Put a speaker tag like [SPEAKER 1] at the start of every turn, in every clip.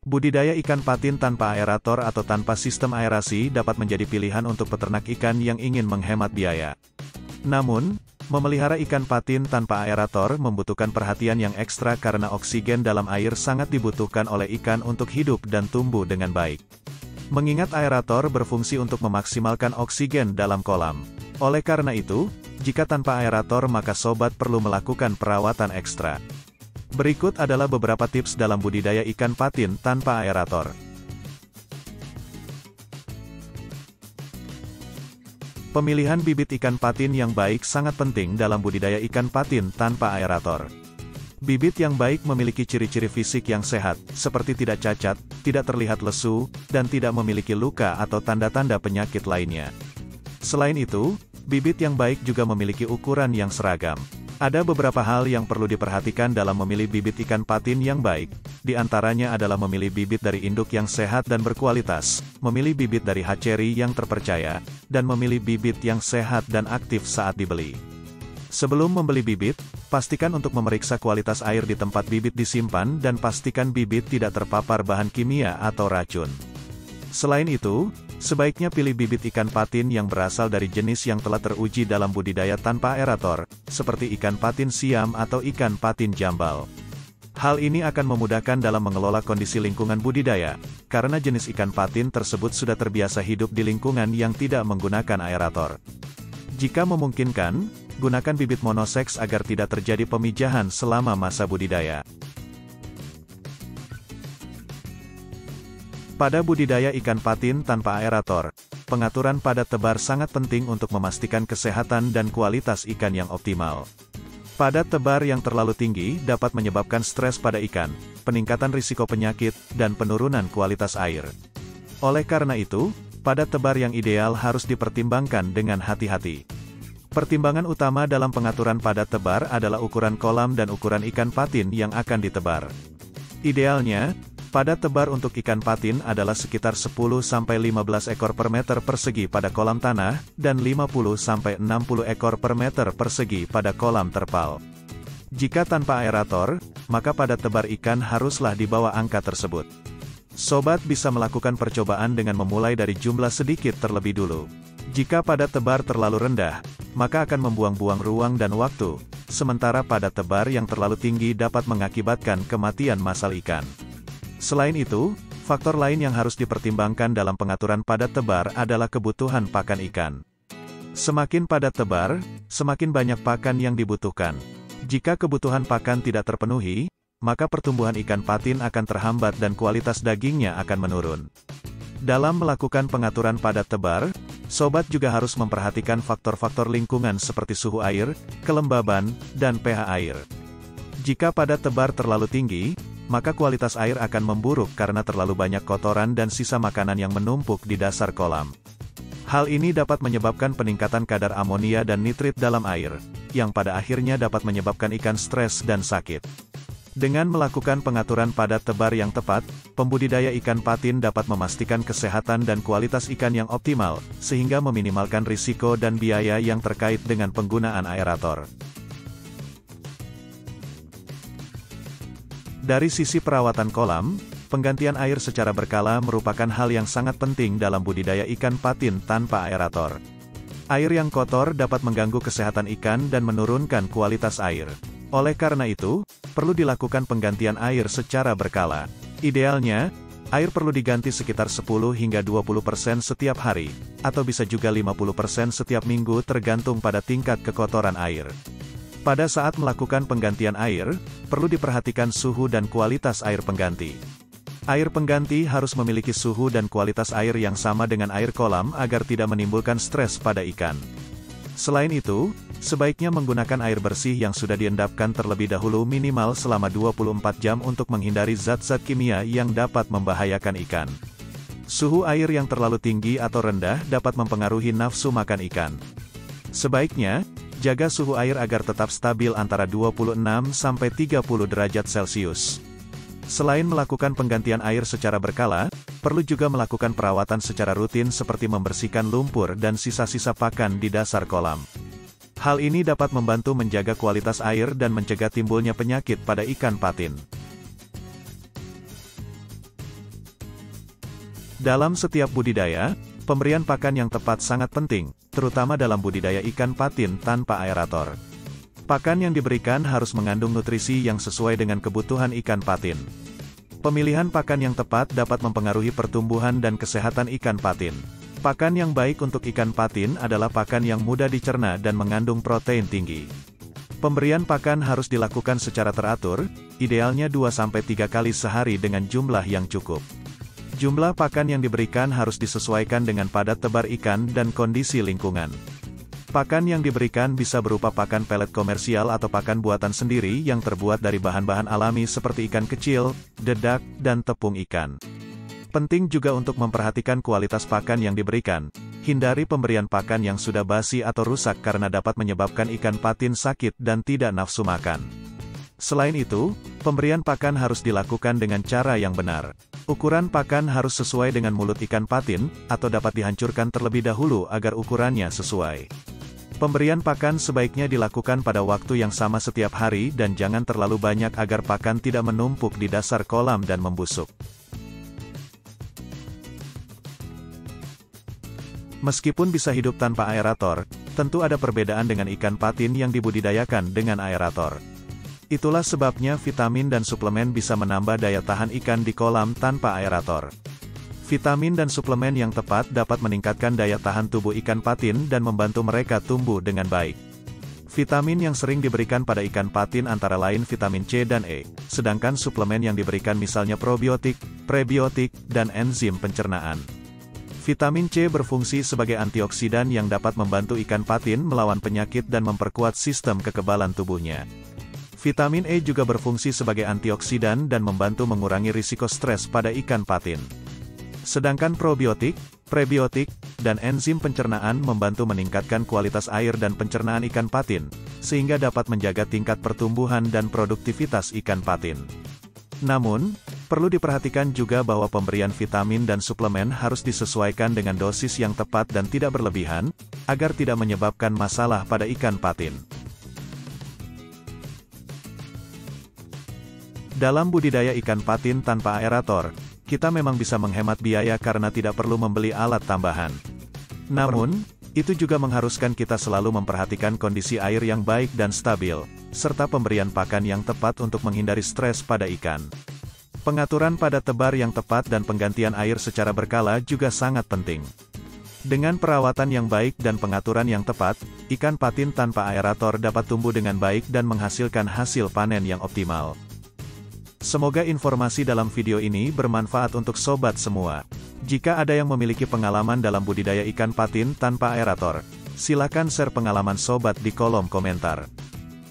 [SPEAKER 1] Budidaya ikan patin tanpa aerator atau tanpa sistem aerasi dapat menjadi pilihan untuk peternak ikan yang ingin menghemat biaya. Namun, memelihara ikan patin tanpa aerator membutuhkan perhatian yang ekstra karena oksigen dalam air sangat dibutuhkan oleh ikan untuk hidup dan tumbuh dengan baik. Mengingat aerator berfungsi untuk memaksimalkan oksigen dalam kolam. Oleh karena itu, jika tanpa aerator maka sobat perlu melakukan perawatan ekstra. Berikut adalah beberapa tips dalam budidaya ikan patin tanpa aerator. Pemilihan bibit ikan patin yang baik sangat penting dalam budidaya ikan patin tanpa aerator. Bibit yang baik memiliki ciri-ciri fisik yang sehat, seperti tidak cacat, tidak terlihat lesu, dan tidak memiliki luka atau tanda-tanda penyakit lainnya. Selain itu, bibit yang baik juga memiliki ukuran yang seragam. Ada beberapa hal yang perlu diperhatikan dalam memilih bibit ikan patin yang baik. Di antaranya adalah memilih bibit dari induk yang sehat dan berkualitas, memilih bibit dari hatchery yang terpercaya, dan memilih bibit yang sehat dan aktif saat dibeli. Sebelum membeli bibit, pastikan untuk memeriksa kualitas air di tempat bibit disimpan dan pastikan bibit tidak terpapar bahan kimia atau racun. Selain itu, sebaiknya pilih bibit ikan patin yang berasal dari jenis yang telah teruji dalam budidaya tanpa aerator, seperti ikan patin siam atau ikan patin jambal. Hal ini akan memudahkan dalam mengelola kondisi lingkungan budidaya, karena jenis ikan patin tersebut sudah terbiasa hidup di lingkungan yang tidak menggunakan aerator. Jika memungkinkan, gunakan bibit monoseks agar tidak terjadi pemijahan selama masa budidaya. Pada budidaya ikan patin tanpa aerator, pengaturan padat tebar sangat penting untuk memastikan kesehatan dan kualitas ikan yang optimal. Padat tebar yang terlalu tinggi dapat menyebabkan stres pada ikan, peningkatan risiko penyakit, dan penurunan kualitas air. Oleh karena itu, padat tebar yang ideal harus dipertimbangkan dengan hati-hati. Pertimbangan utama dalam pengaturan padat tebar adalah ukuran kolam dan ukuran ikan patin yang akan ditebar. Idealnya, padat tebar untuk ikan patin adalah sekitar 10-15 ekor per meter persegi pada kolam tanah, dan 50-60 ekor per meter persegi pada kolam terpal. Jika tanpa aerator, maka padat tebar ikan haruslah di bawah angka tersebut. Sobat bisa melakukan percobaan dengan memulai dari jumlah sedikit terlebih dulu. Jika padat tebar terlalu rendah, maka akan membuang-buang ruang dan waktu, sementara padat tebar yang terlalu tinggi dapat mengakibatkan kematian massal ikan. Selain itu, faktor lain yang harus dipertimbangkan dalam pengaturan padat tebar adalah kebutuhan pakan ikan. Semakin padat tebar, semakin banyak pakan yang dibutuhkan. Jika kebutuhan pakan tidak terpenuhi, maka pertumbuhan ikan patin akan terhambat dan kualitas dagingnya akan menurun. Dalam melakukan pengaturan padat tebar, sobat juga harus memperhatikan faktor-faktor lingkungan seperti suhu air, kelembaban, dan pH air. Jika padat tebar terlalu tinggi, maka kualitas air akan memburuk karena terlalu banyak kotoran dan sisa makanan yang menumpuk di dasar kolam. Hal ini dapat menyebabkan peningkatan kadar amonia dan nitrit dalam air, yang pada akhirnya dapat menyebabkan ikan stres dan sakit. Dengan melakukan pengaturan padat tebar yang tepat, pembudidaya ikan patin dapat memastikan kesehatan dan kualitas ikan yang optimal, sehingga meminimalkan risiko dan biaya yang terkait dengan penggunaan aerator. Dari sisi perawatan kolam, penggantian air secara berkala merupakan hal yang sangat penting dalam budidaya ikan patin tanpa aerator. Air yang kotor dapat mengganggu kesehatan ikan dan menurunkan kualitas air. Oleh karena itu, perlu dilakukan penggantian air secara berkala. Idealnya, air perlu diganti sekitar 10-20% setiap hari, atau bisa juga 50% setiap minggu tergantung pada tingkat kekotoran air. Pada saat melakukan penggantian air, perlu diperhatikan suhu dan kualitas air pengganti. Air pengganti harus memiliki suhu dan kualitas air yang sama dengan air kolam agar tidak menimbulkan stres pada ikan. Selain itu, sebaiknya menggunakan air bersih yang sudah diendapkan terlebih dahulu minimal selama 24 jam untuk menghindari zat-zat kimia yang dapat membahayakan ikan. Suhu air yang terlalu tinggi atau rendah dapat mempengaruhi nafsu makan ikan. Sebaiknya, jaga suhu air agar tetap stabil antara 26-30 derajat Celcius. Selain melakukan penggantian air secara berkala, perlu juga melakukan perawatan secara rutin seperti membersihkan lumpur dan sisa-sisa pakan di dasar kolam. Hal ini dapat membantu menjaga kualitas air dan mencegah timbulnya penyakit pada ikan patin. Dalam setiap budidaya, pemberian pakan yang tepat sangat penting, terutama dalam budidaya ikan patin tanpa aerator. Pakan yang diberikan harus mengandung nutrisi yang sesuai dengan kebutuhan ikan patin. Pemilihan pakan yang tepat dapat mempengaruhi pertumbuhan dan kesehatan ikan patin. Pakan yang baik untuk ikan patin adalah pakan yang mudah dicerna dan mengandung protein tinggi. Pemberian pakan harus dilakukan secara teratur, idealnya 2-3 kali sehari dengan jumlah yang cukup. Jumlah pakan yang diberikan harus disesuaikan dengan padat tebar ikan dan kondisi lingkungan. Pakan yang diberikan bisa berupa pakan pelet komersial atau pakan buatan sendiri yang terbuat dari bahan-bahan alami seperti ikan kecil, dedak, dan tepung ikan. Penting juga untuk memperhatikan kualitas pakan yang diberikan. Hindari pemberian pakan yang sudah basi atau rusak karena dapat menyebabkan ikan patin sakit dan tidak nafsu makan. Selain itu, pemberian pakan harus dilakukan dengan cara yang benar. Ukuran pakan harus sesuai dengan mulut ikan patin, atau dapat dihancurkan terlebih dahulu agar ukurannya sesuai. Pemberian pakan sebaiknya dilakukan pada waktu yang sama setiap hari dan jangan terlalu banyak agar pakan tidak menumpuk di dasar kolam dan membusuk. Meskipun bisa hidup tanpa aerator, tentu ada perbedaan dengan ikan patin yang dibudidayakan dengan aerator. Itulah sebabnya vitamin dan suplemen bisa menambah daya tahan ikan di kolam tanpa aerator. Vitamin dan suplemen yang tepat dapat meningkatkan daya tahan tubuh ikan patin dan membantu mereka tumbuh dengan baik. Vitamin yang sering diberikan pada ikan patin antara lain vitamin C dan E, sedangkan suplemen yang diberikan misalnya probiotik, prebiotik, dan enzim pencernaan. Vitamin C berfungsi sebagai antioksidan yang dapat membantu ikan patin melawan penyakit dan memperkuat sistem kekebalan tubuhnya. Vitamin E juga berfungsi sebagai antioksidan dan membantu mengurangi risiko stres pada ikan patin. Sedangkan probiotik, prebiotik, dan enzim pencernaan membantu meningkatkan kualitas air dan pencernaan ikan patin, sehingga dapat menjaga tingkat pertumbuhan dan produktivitas ikan patin. Namun, perlu diperhatikan juga bahwa pemberian vitamin dan suplemen harus disesuaikan dengan dosis yang tepat dan tidak berlebihan, agar tidak menyebabkan masalah pada ikan patin. Dalam budidaya ikan patin tanpa aerator, kita memang bisa menghemat biaya karena tidak perlu membeli alat tambahan. Namun, itu juga mengharuskan kita selalu memperhatikan kondisi air yang baik dan stabil, serta pemberian pakan yang tepat untuk menghindari stres pada ikan. Pengaturan padat tebar yang tepat dan penggantian air secara berkala juga sangat penting. Dengan perawatan yang baik dan pengaturan yang tepat, ikan patin tanpa aerator dapat tumbuh dengan baik dan menghasilkan hasil panen yang optimal. Semoga informasi dalam video ini bermanfaat untuk sobat semua. Jika ada yang memiliki pengalaman dalam budidaya ikan patin tanpa aerator, silakan share pengalaman sobat di kolom komentar.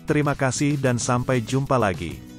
[SPEAKER 1] Terima kasih dan sampai jumpa lagi.